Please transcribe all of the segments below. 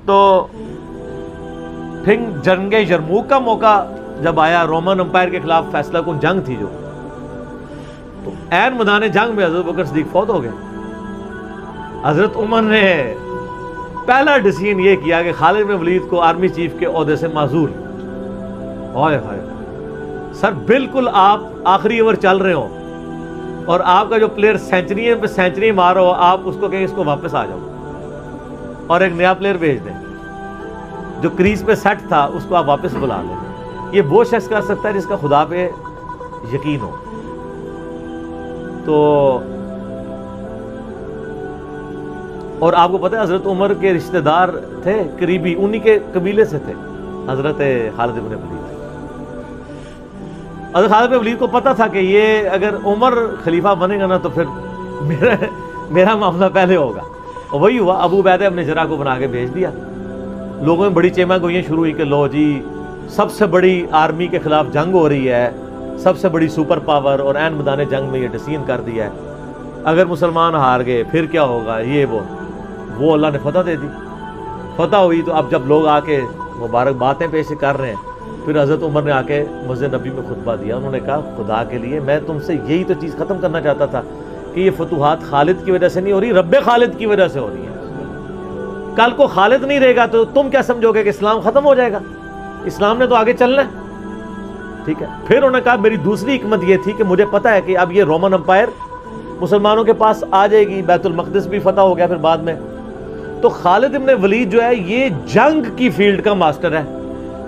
تو پھر جنگ یرموک کا موقع جب آیا، رومن امپائر کے خلاف فیصلہ کن جنگ تھی جو، تو عین میدان جنگ میں حضرت بکر صدیق فوت ہو گئے. حضرت عمر نے پہلا ڈیسیژن یہ کیا کہ خالد بن ولید کو آرمی چیف کے عہدے سے معزول. ہائے ہائے سر، بالکل آپ آخری اوور چل رہے ہو اور آپ کا جو پلیئر سینچری پہ سینچری مار رہا ہو، آپ اس کو کہیں اس کو واپس آ جاؤ اور ایک نیا پلیئر بھیج دیں. جو کریز پہ سیٹ تھا اس کو آپ واپس بلا لیں. یہ وہ شخص کر سکتا ہے جس کا خدا پہ یقین ہو. تو اور آپ کو پتہ ہے حضرت عمر کے رشتہ دار تھے قریبی، انہی کے قبیلے سے تھے حضرت خالد بن ولید. حضرت خالد بن ولید کو پتہ تھا کہ یہ اگر عمر خلیفہ بنے گا نا تو پھر میرا معاملہ پہلے ہوگا. اور وہی ہوا، ابو عبیدہ ابن جراح کو بنا کے بھیج دیا. لوگوں میں بڑی چیمہ گوئیاں شروع ہوئی کہ لو جی سب سے بڑی آرمی کے خلاف جنگ ہو رہی ہے، سب سے بڑی سپر پاور، اور عین میدان جنگ میں یہ ڈیسیژن کر دیا ہے، اگر مسلمان ہار گئے پھر کیا ہوگا، یہ وہ اللہ نے فتح دے دی. فتح ہوئی تو اب جب لوگ آ کے مبارک باتیں پیش کر رہے ہیں، پھر حضرت عمر نے آ کے مسجد نبی میں خطبہ دیا. انہوں نے کہا خدا کے لیے میں تم سے یہی تو چیز ختم کرنا چاہتا تھا کہ یہ فتوحات خالد کی وجہ سے نہیں ہو رہی، رب خالد کی وجہ سے ہو رہی ہے. کل کو خالد نہیں رہے گا تو تم کیا سمجھو گے کہ اسلام ختم ہو جائے گا؟ اسلام نے تو آگے چلنا ہے. ٹھیک ہے. پھر انہوں نے کہا میری دوسری حکمت یہ تھی کہ مجھے پتا ہے کہ اب یہ رومن امپائر مسلمانوں کے پاس آ جائے گی، بیت المقدس بھی فتح ہو گیا پھر بعد میں. تو خالد ابن ولید جو ہے یہ جنگ کی فیلڈ کا ماسٹر ہے،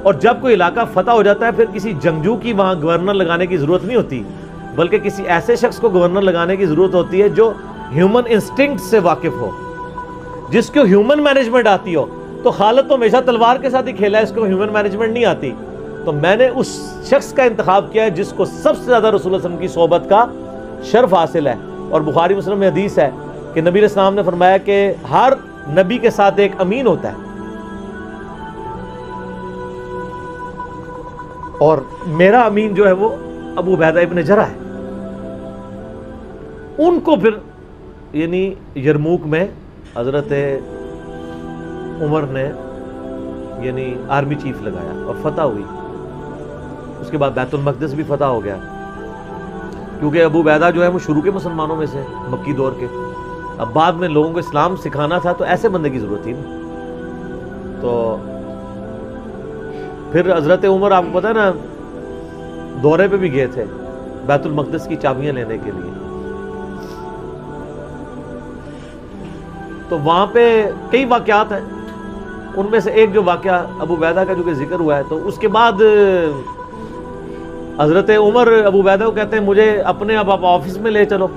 اور جب کوئی علاقہ فتح ہو جاتا ہے پھر کسی جنگجو کی وہاں گورنر لگانے کی ضرورت نہیں ہوتی، بلکہ کسی ایسے شخص کو گورنر لگانے کی ضرورت ہوتی ہے جو ہیومن انسٹنکٹ سے واقف ہو، جس کو ہیومن مینجمنٹ آتی ہو. تو خالد تو ہمیشہ تلوار کے ساتھ ہی کھیلا ہے، اس کو ہیومن مینجمنٹ نہیں آتی. تو میں نے اس شخص کا انتخاب کیا ہے جس کو سب سے زیادہ رسول اللہ صلی اللہ علیہ وسلم کی صحبت کا شرف حاصل ہے. اور بخاری مسلم میں حدیث ہے کہ نبی علیہ السلام نے فرمایا کہ ہر نبی کے ساتھ ایک امین ہوتا ہے، اور میرا امین جو ہے وہ ابو عبیدہ ابن جراح ہے. ان کو پھر یعنی یرموک میں حضرت عمر نے یعنی آرمی چیف لگایا اور فتح ہوئی. اس کے بعد بیت المقدس بھی فتح ہو گیا، کیونکہ ابو عبیدہ جو ہے وہ شروع کے مسلمانوں میں سے مکی دور کے. اب بعد میں لوگوں کو اسلام سکھانا تھا تو ایسے بندے کی ضرورت تھی نا. تو پھر حضرت عمر آپ کو پتہ ہے نا دورے پہ بھی گئے تھے بیت المقدس کی چابیاں لینے کے لیے. تو وہاں پہ کئی واقعات ہیں، ان میں سے ایک جو واقعہ ابو عبیدہ کا جو کہ ذکر ہوا ہے، تو اس کے بعد حضرت عمر ابو عبیدہ کو کہتے ہیں مجھے اپنے اب آپ آفس میں لے چلو.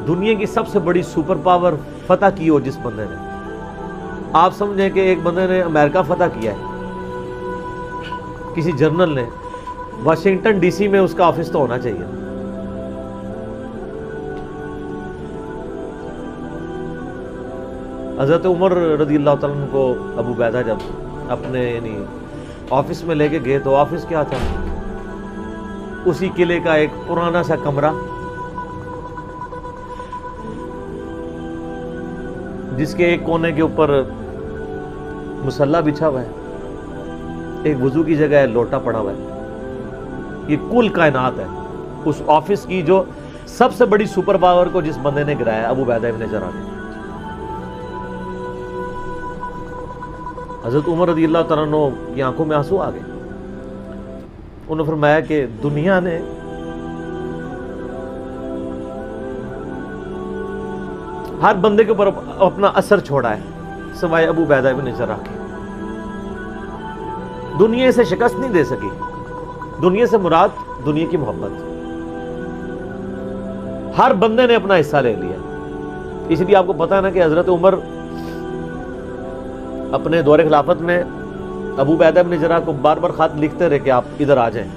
دنیا کی سب سے بڑی سپر پاور فتح کی ہو جس بندے نے، آپ سمجھیں کہ ایک بندے نے امریکہ فتح کیا ہے، کسی جنرل نے، واشنگٹن ڈی سی میں اس کا آفس تو ہونا چاہیے. حضرت عمر رضی اللہ تعالیٰ عنہ کو ابو عبیدہ جب اپنے یعنی آفس میں لے کے گئے تو آفس کیا تھا؟ اسی قلعے کا ایک پرانا سا کمرہ جس کے ایک کونے کے اوپر مصلی بچھا ہوا ہے، ایک وضو کی جگہ ہے، لوٹا پڑا ہوا ہے. یہ کل کائنات ہے اس آفس کی جو سب سے بڑی سپر پاور کو جس بندے نے گرایا ابو عبیدہ ابن جراح نے. حضرت عمر رضی اللہ تعالیٰ عنہ کی آنکھوں میں آنسو آ گئے. انہوں نے فرمایا کہ دنیا نے ہر بندے کے اوپر اپنا اثر چھوڑا ہے سوائے ابو عبیدہ ابن جراح کے. دنیا اسے شکست نہیں دے سکی. دنیا سے مراد دنیا کی محبت. ہر بندے نے اپنا حصہ لے لیا. اس لیے آپ کو پتا ہے نا کہ حضرت عمر اپنے دور خلافت میں ابو عبیدہ ابن جراح کو بار بار خط لکھتے رہے کہ آپ ادھر آ جائیں،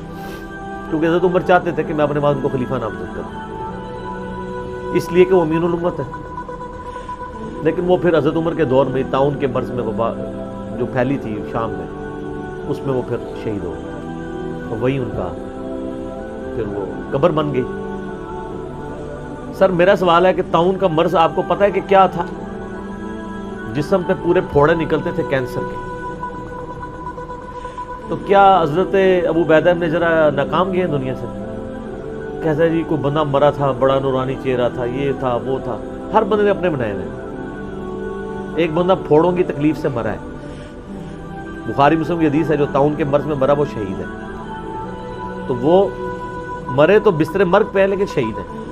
کیونکہ حضرت عمر چاہتے تھے کہ میں اپنے بعد ان کو خلیفہ نامزد کروں، اس لیے کہ وہ امین الامت ہے. لیکن وہ پھر حضرت عمر کے دور میں طاعون کے مرض میں وبا جو پھیلی تھی شام میں، اس میں وہ پھر شہید ہو گئے، اور وہی ان کا پھر وہ قبر بن گئی. سر میرا سوال ہے کہ طاعون کا مرض آپ کو پتہ ہے کہ کیا تھا؟ جسم پہ پورے پھوڑے نکلتے تھے کینسر کے. تو کیا حضرت ابو عبیدہ ابن جراح ناکام گئے دنیا سے؟ کہتا ہے جی کوئی بندہ مرا تھا، بڑا نورانی چہرہ تھا، یہ تھا وہ تھا. ہر بندے نے اپنے بنائے ہیں. ایک بندہ پھوڑوں کی تکلیف سے مرا ہے. بخاری مسلم کی حدیث ہے جو طاعون کے مرض میں مرا وہ شہید ہے. تو وہ مرے تو بستر مرگ پہ ہے لیکن شہید ہے.